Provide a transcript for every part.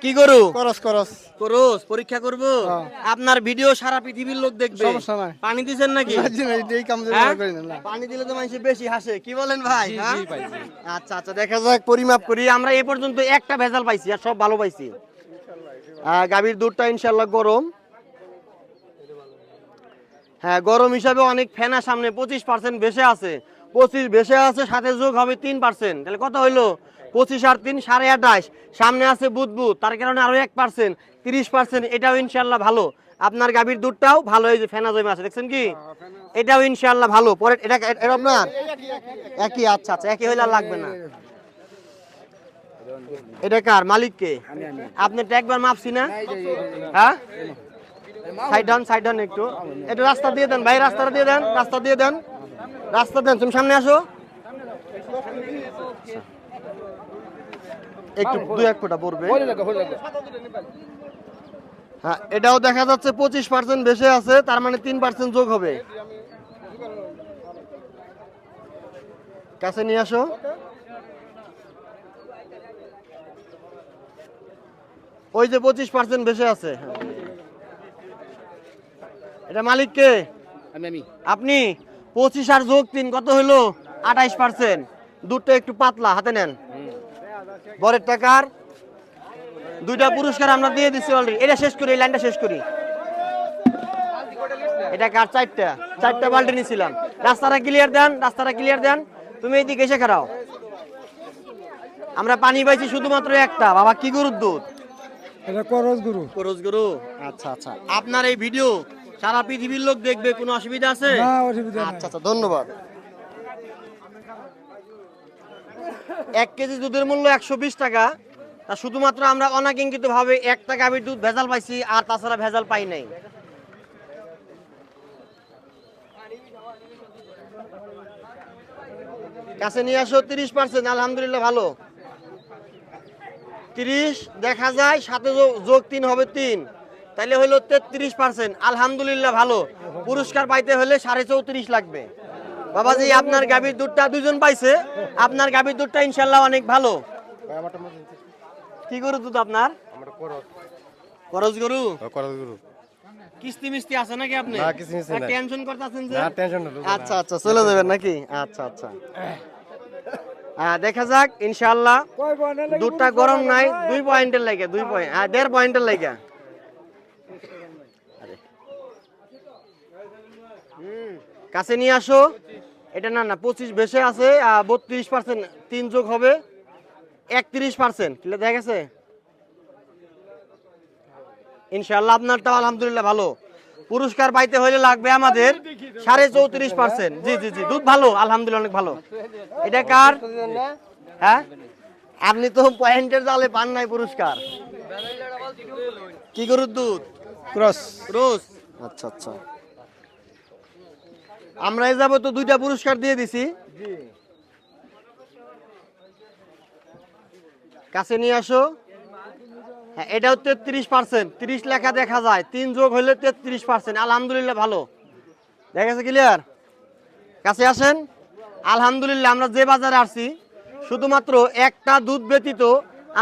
কি গরু? করস করস করস পরীক্ষা করব। আপনার ভিডিও সারা পৃথিবীর লোক দেখবে। সমস্যা নাই। পানি দিবেন নাকি? এই কাম হ্যাঁ? করি না। পানি দিলে তো মানুষ বেশি হাসে। কি বলেন ভাই? হ্যাঁ? আচ্ছা আচ্ছা, দেখা যাক, পরিমাপ করি। আমরা এ পর্যন্ত একটা ভেজাল পাইছি, আর সব ভালো পাইছি। গাভীর দুধটা ইনশাআল্লাহ গরম। হ্যাঁ, গরম হিসাবে অনেক ফেনা সামনে 25% বেশি আছে। 25 বেশি আছে, সাথে যোগ হবে 3%। তাহলে কত হইলো? 25 আর 3 28.5। সামনে আছে বুদবুদ, তার কারণে আরো 1% 30%। এটাও ইনশাআল্লাহ ভালো। আপনার গাভীর দুধটাও ভালো। এই যে ফেনা জমে আছে, দেখছেন কি? এটাও ইনশাআল্লাহ ভালো। পরে এটা এটা আপনার একই। আচ্ছা আচ্ছা, একই হইলে আর লাগবে না। এটা কার? মালিককে? আপনি তো একবার মাপছি না? হ্যাঁ, সাইড ডাউন একটু। একটু রাস্তা দিয়ে দেন ভাই, রাস্তাটা দিয়ে দেন, রাস্তা দিয়ে দেন, রাস্তা দেন। তুমি সামনে আসো একটু, 2-1 ফোঁটা পড়বে। হ্যাঁ, এটাও দেখা যাচ্ছে 25% বেশি আছে, তার মানে 3% যোগ হবে। কাছে নিয়ে আসো। ওই যে 25% বেশি আছে। এটা মালিক কে? আপনি। 25 আর যোগ 3 কত হইলো? 28%। দুধটা একটু পাতলা, হাতে নেন। বরের টাকার 2টা পুরস্কার আমরা দিয়ে দিচ্ছি অলরেডি। এটা শেষ করি, এই লাইনটা শেষ করি। এটা কার? 4টা বাল্টি নিয়েছিলাম। রাস্তাটা ক্লিয়ার দেন, রাস্তাটা ক্লিয়ার দেন। তুমি এইদিকে এসে খাড়াও। আমরা পানি পাইছি শুধুমাত্র একটা। বাবা, কি গরুর দুধ? এটা করস গুরু। করস গরু। আচ্ছা আচ্ছা, আপনার এই ভিডিও সারা পৃথিবীর লোক দেখবে, কোনো অসুবিধা আছে? না, অসুবিধা নাই। আচ্ছা আচ্ছা, ধন্যবাদ। 1 কেজি দুধের মূল্য 120 টাকা। তা শুধুমাত্র আমরা অনাকাঙ্ক্ষিত ভাবে 1 টাকা গাভীর দুধ ভেজাল পাইছি, আর তাছাড়া ভেজাল পাই নাই। কাছে নিয়ে আসো। 30%, আলহামদুলিল্লাহ ভালো। 30 দেখা যায়, সাথে যোগ 3 হবে 3, তাইলে হলো 33%। আলহামদুলিল্লাহ ভালো। পুরস্কার পাইতে হলে 34.5 লাগবে। বাবাজি, আপনার গাভীর দুধটা 2জন পাইছে। আপনার গাভীর দুধটা ইনশাল্লাহ অনেক ভালো। কি গরু দুধ আপনার? করজ গরু। কিস্তি মিস্তি আছে নাকি আপনি? না, কিস্তি মিস্তি নাই। টেনশন করতেছেন যে? না, টেনশন না। আচ্ছা আচ্ছা, চলে যাবেন নাকি? আচ্ছা আচ্ছা, দেখা যাক ইনশাআল্লাহ। দুধটা গরম নাই, 2 পয়েন্টের লাগে, 2 পয়েন্ট, 1.5 পয়েন্টের লাগে। কাছে নিয়ে আসো। এটা না না, 25 বেশি আছে, 32%, 3 যোগ হবে 31%। কিলো দেখা গেছে ইনশাআল্লাহ। আপনারটাও আলহামদুলিল্লাহ ভালো। পুরস্কার পাইতে হলে লাগবে আমাদের 34.5%। জি জি জি, দুধ ভালো, আলহামদুলিল্লাহ অনেক ভালো। এটা কার? হ্যাঁ, আপনি তো পয়েন্টের জালে পান নাই পুরস্কার। কি গরুর দুধ? ক্রস। ক্রস। আচ্ছা আচ্ছা, আমরা এই যাবো তো 2টা পুরস্কার দিয়ে দিছি। কাছে নিয়ে আসো। হ্যাঁ, এটাও 33%, 30 লেখা দেখা যায়, 3 যোগ হইলে 33%। আলহামদুলিল্লাহ ভালো। দেখা গেছে ক্লিয়ার? কাছে আসেন। আলহামদুলিল্লাহ, আমরা যে বাজারে আসছি শুধুমাত্র একটা দুধ ব্যতীত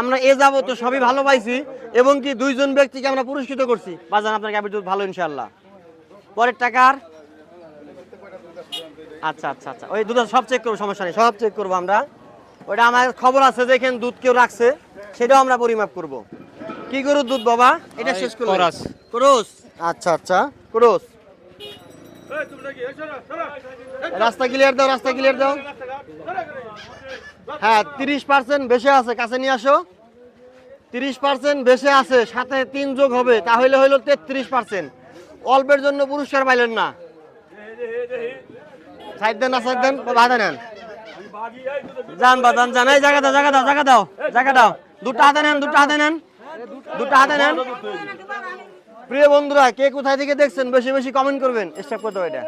আমরা এ যাবত সবই ভালো পাইছি, এবং কি 2জন ব্যক্তিকে আমরা পুরস্কৃত করছি। বাজার আপনার গাভীর দুধ ভালো ইনশাআল্লাহ। পরের টাকার। আচ্ছা আচ্ছা আচ্ছা, ওই দুধ সব চেক করবো, সমস্যা নেই, সব চেক করবো আমরা। ওইটা আমার খবর আছে যে এখানে দুধ কেউ রাখছে, সেটাও আমরা পরিমাপ করব। কি গরুর দুধ বাবা? এটা শেষ করো। ক্রস। আচ্ছা আচ্ছা, ক্রস। রাস্তা ক্লিয়ার দাও, রাস্তা ক্লিয়ার দাও। হ্যাঁ, 30% বেশি আছে। কাছে নিয়ে আসো। 30% বেশি আছে, সাথে 3 যোগ হবে, তাহলে হইলো 33%। অল্পের জন্য পুরস্কার পাইলেন না। সাইড দেন না, সাইড দেন, বাধা নেন। যান বাদান জান, এই জায়গা দাও, জায়গা দাও, জায়গা দাও, জায়গা দাও। 2টা হাতে নেন, 2টা হাতে নেন, 2টা হাতে নেন। প্রিয় বন্ধুরা, কে কোথায় থেকে দেখছেন বেশি বেশি কমেন্ট করবেন। স্টপ করে দাও এটা।